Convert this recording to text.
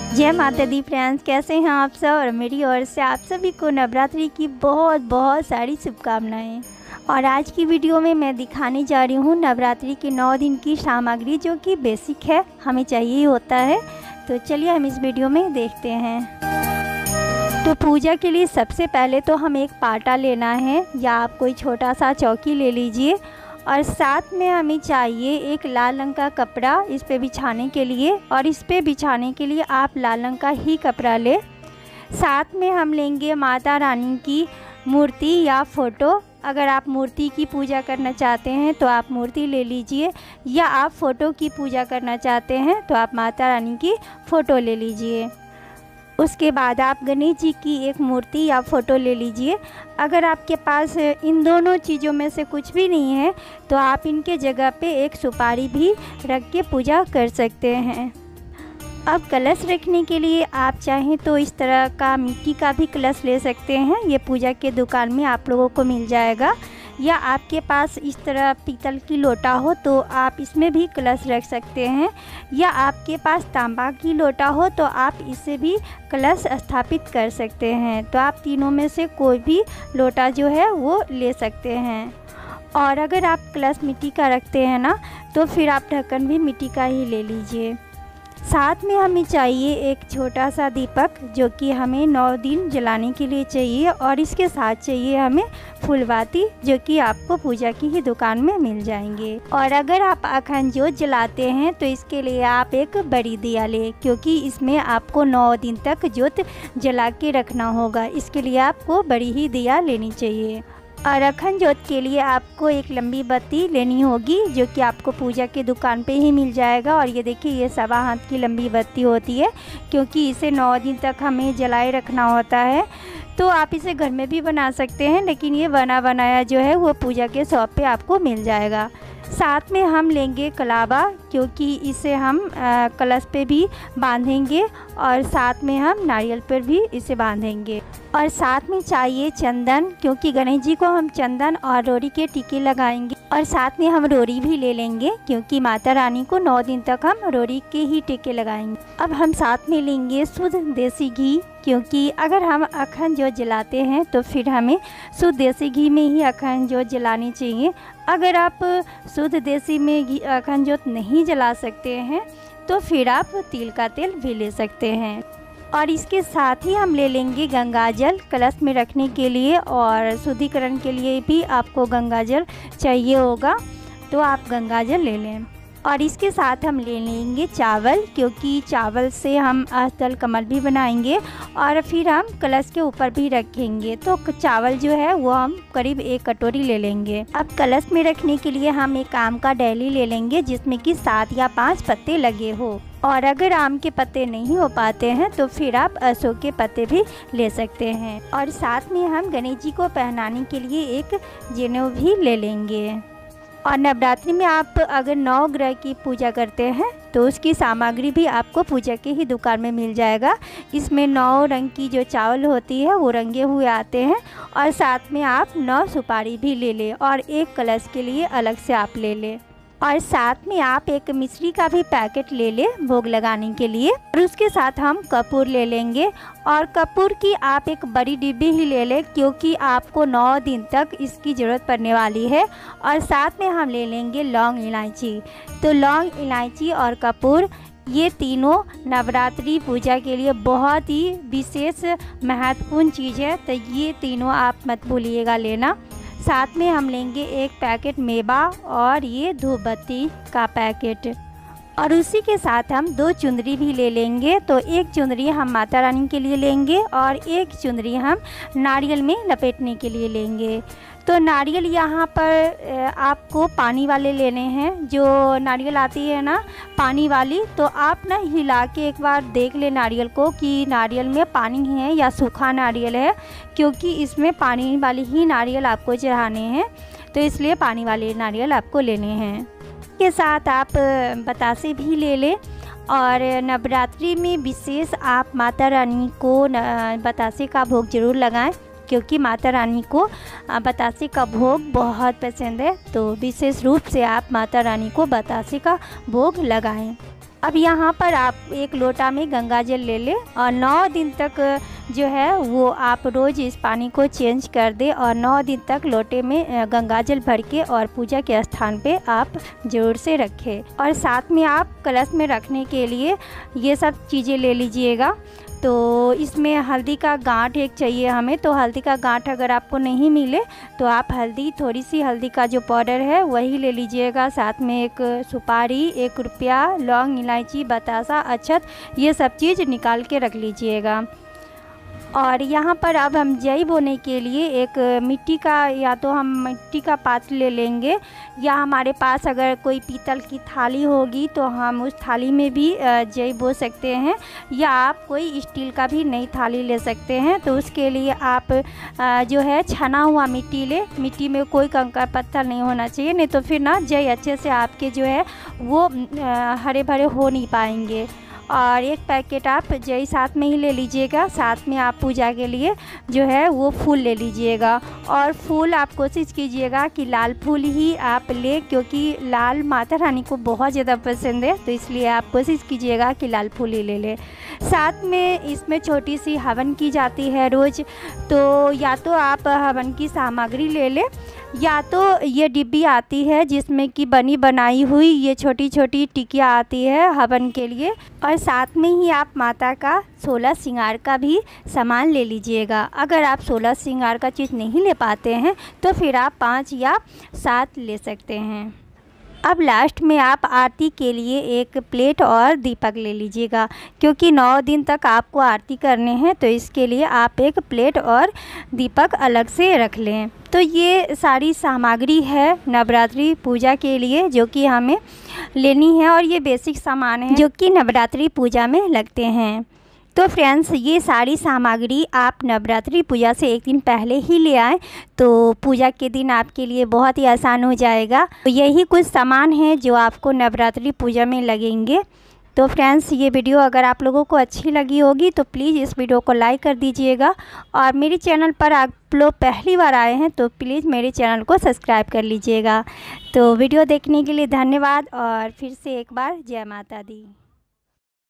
जय माता दी फ्रेंड्स, कैसे हैं आप सब। और मेरी ओर से आप सभी को नवरात्रि की बहुत बहुत सारी शुभकामनाएं। और आज की वीडियो में मैं दिखाने जा रही हूँ नवरात्रि के 9 दिन की सामग्री, जो कि बेसिक है, हमें चाहिए होता है। तो चलिए हम इस वीडियो में देखते हैं। तो पूजा के लिए सबसे पहले तो हमें एक पाटा लेना है, या आप कोई छोटा सा चौकी ले लीजिए। और साथ में हमें चाहिए एक लाल रंग का कपड़ा इस पे बिछाने के लिए, और इस पे बिछाने के लिए आप लाल रंग का ही कपड़ा लें। साथ में हम लेंगे माता रानी की मूर्ति या फ़ोटो। अगर आप मूर्ति की पूजा करना चाहते हैं तो आप मूर्ति ले लीजिए, या आप फ़ोटो की पूजा करना चाहते हैं तो आप माता रानी की फ़ोटो ले लीजिए। उसके बाद आप गणेश जी की एक मूर्ति या फ़ोटो ले लीजिए। अगर आपके पास इन दोनों चीज़ों में से कुछ भी नहीं है तो आप इनके जगह पे एक सुपारी भी रख के पूजा कर सकते हैं। अब कलश रखने के लिए आप चाहें तो इस तरह का मिट्टी का भी कलश ले सकते हैं, ये पूजा के दुकान में आप लोगों को मिल जाएगा। या आपके पास इस तरह पीतल की लोटा हो तो आप इसमें भी कलश रख सकते हैं, या आपके पास तांबा की लोटा हो तो आप इससे भी कलश स्थापित कर सकते हैं। तो आप तीनों में से कोई भी लोटा जो है वो ले सकते हैं। और अगर आप कलश मिट्टी का रखते हैं ना, तो फिर आप ढक्कन भी मिट्टी का ही ले लीजिए। साथ में हमें चाहिए एक छोटा सा दीपक, जो कि हमें 9 दिन जलाने के लिए चाहिए। और इसके साथ चाहिए हमें फूलबाती, जो कि आपको पूजा की ही दुकान में मिल जाएंगे। और अगर आप अखंड ज्योत जलाते हैं तो इसके लिए आप एक बड़ी दिया लें, क्योंकि इसमें आपको 9 दिन तक ज्योत जला के रखना होगा। इसके लिए आपको बड़ी ही दिया लेनी चाहिए। और अखंड ज्योत के लिए आपको एक लंबी बत्ती लेनी होगी, जो कि आपको पूजा की दुकान पे ही मिल जाएगा। और ये देखिए, ये 1.25 हाथ की लंबी बत्ती होती है, क्योंकि इसे 9 दिन तक हमें जलाए रखना होता है। तो आप इसे घर में भी बना सकते हैं, लेकिन ये बना बनाया जो है वो पूजा के शॉप पे आपको मिल जाएगा। साथ में हम लेंगे कलावा, क्योंकि इसे हम कलश पे भी बांधेंगे, और साथ में हम नारियल पर भी इसे बांधेंगे। और साथ में चाहिए चंदन, क्योंकि गणेश जी को हम चंदन और रोरी के टीके लगाएंगे। और साथ में हम रोरी भी ले लेंगे, क्योंकि माता रानी को 9 दिन तक हम रोरी के ही टीके लगाएंगे। अब हम साथ में लेंगे शुद्ध देसी घी, क्योंकि अगर हम अखंड ज्योत जलाते हैं तो फिर हमें शुद्ध देसी घी में ही अखंड ज्योत जलानी चाहिए। अगर आप शुद्ध देसी में घी अखंड ज्योत नहीं जला सकते हैं तो फिर आप तिल का तेल भी ले सकते हैं। और इसके साथ ही हम ले लेंगे गंगा जल कलश में रखने के लिए, और शुद्धिकरण के लिए भी आपको गंगा जल चाहिए होगा, तो आप गंगा जल ले लें। और इसके साथ हम ले लेंगे चावल, क्योंकि चावल से हम अष्टदल कमल भी बनाएंगे और फिर हम कलश के ऊपर भी रखेंगे। तो चावल जो है वो हम करीब 1 कटोरी ले लेंगे। अब कलश में रखने के लिए हम एक आम का डाली ले लेंगे, जिसमें कि 7 या 5 पत्ते लगे हो। और अगर आम के पत्ते नहीं हो पाते हैं तो फिर आप अशोक के पत्ते भी ले सकते हैं। और साथ में हम गणेश जी को पहनाने के लिए एक जनेऊ भी ले लेंगे। और नवरात्रि में आप अगर 9 ग्रह की पूजा करते हैं तो उसकी सामग्री भी आपको पूजा के ही दुकान में मिल जाएगा। इसमें 9 रंग की जो चावल होती है वो रंगे हुए आते हैं। और साथ में आप 9 सुपारी भी ले लें, और एक कलश के लिए अलग से आप ले लें। और साथ में आप एक मिश्री का भी पैकेट ले लें भोग लगाने के लिए। और उसके साथ हम कपूर ले लेंगे, और कपूर की आप एक बड़ी डिब्बी ही ले लें, क्योंकि आपको 9 दिन तक इसकी ज़रूरत पड़ने वाली है। और साथ में हम ले लेंगे लौंग इलायची। तो लौंग इलायची और कपूर, ये तीनों नवरात्रि पूजा के लिए बहुत ही विशेष महत्वपूर्ण चीज़ है, तो ये तीनों आप मत भूलिएगा लेना। साथ में हम लेंगे एक पैकेट मेवा, और ये धूप बत्ती का पैकेट। और उसी के साथ हम 2 चुंदरी भी ले लेंगे। तो एक चुंदरी हम माता रानी के लिए लेंगे, और एक चुंदरी हम नारियल में लपेटने के लिए लेंगे। तो नारियल यहाँ पर आपको पानी वाले लेने हैं, जो नारियल आती है ना पानी वाली। तो आप ना हिला के एक बार देख ले नारियल को कि नारियल में पानी है या सूखा नारियल है, क्योंकि इसमें पानी वाली ही नारियल आपको चढ़ाने हैं, तो इसलिए पानी वाले नारियल आपको लेने हैं। के साथ आप बतासे भी ले लें। और नवरात्रि में विशेष आप माता रानी को बतासे का भोग ज़रूर लगाएं, क्योंकि माता रानी को बतासे का भोग बहुत पसंद है। तो विशेष रूप से आप माता रानी को बतासे का भोग लगाएं। अब यहाँ पर आप एक लोटा में गंगा जल ले लें और 9 दिन तक जो है वो आप रोज़ इस पानी को चेंज कर दें और 9 दिन तक लोटे में गंगा जल भर के और पूजा के स्थान पे आप ज़रूर से रखें। और साथ में आप कलश में रखने के लिए ये सब चीज़ें ले लीजिएगा। तो इसमें हल्दी का गांठ एक चाहिए हमें, तो हल्दी का गांठ अगर आपको नहीं मिले तो आप हल्दी, थोड़ी सी हल्दी का जो पाउडर है वही ले लीजिएगा। साथ में एक सुपारी, 1 रुपया, लौंग, इलायची, बतासा, अक्षत, ये सब चीज़ निकाल के रख लीजिएगा। और यहाँ पर अब हम जई बोने के लिए एक मिट्टी का, या तो हम मिट्टी का पात्र ले लेंगे या हमारे पास अगर कोई पीतल की थाली होगी तो हम उस थाली में भी जई बो सकते हैं, या आप कोई स्टील का भी नई थाली ले सकते हैं। तो उसके लिए आप जो है छना हुआ मिट्टी ले, मिट्टी में कोई कंकड़ पत्थर नहीं होना चाहिए, नहीं तो फिर ना जई अच्छे से आपके जो है वो हरे भरे हो नहीं पाएंगे। और 1 पैकेट आप जई साथ में ही ले लीजिएगा। साथ में आप पूजा के लिए जो है वो फूल ले लीजिएगा, और फूल आप कोशिश कीजिएगा कि लाल फूल ही आप लें, क्योंकि लाल माता रानी को बहुत ज़्यादा पसंद है, तो इसलिए आप कोशिश कीजिएगा कि लाल फूल ही ले लें। साथ में इसमें छोटी सी हवन की जाती है रोज़, तो या तो आप हवन की सामग्री ले लें, या तो ये डिब्बी आती है जिसमें कि बनी बनाई हुई ये छोटी छोटी टिकिया आती है हवन के लिए। और साथ में ही आप माता का 16 श्रृंगार का भी सामान ले लीजिएगा। अगर आप 16 श्रृंगार का चीज़ नहीं ले पाते हैं तो फिर आप 5 या 7 ले सकते हैं। अब लास्ट में आप आरती के लिए एक प्लेट और दीपक ले लीजिएगा, क्योंकि 9 दिन तक आपको आरती करने हैं, तो इसके लिए आप एक प्लेट और दीपक अलग से रख लें। तो ये सारी सामग्री है नवरात्रि पूजा के लिए जो कि हमें लेनी है, और ये बेसिक सामान है जो कि नवरात्रि पूजा में लगते हैं। तो फ्रेंड्स, ये सारी सामग्री आप नवरात्रि पूजा से 1 दिन पहले ही ले आएँ, तो पूजा के दिन आपके लिए बहुत ही आसान हो जाएगा। तो यही कुछ सामान हैं जो आपको नवरात्रि पूजा में लगेंगे। तो फ्रेंड्स, ये वीडियो अगर आप लोगों को अच्छी लगी होगी तो प्लीज़ इस वीडियो को लाइक कर दीजिएगा, और मेरे चैनल पर आप लोग पहली बार आए हैं तो प्लीज़ मेरे चैनल को सब्सक्राइब कर लीजिएगा। तो वीडियो देखने के लिए धन्यवाद, और फिर से एक बार जय माता दी।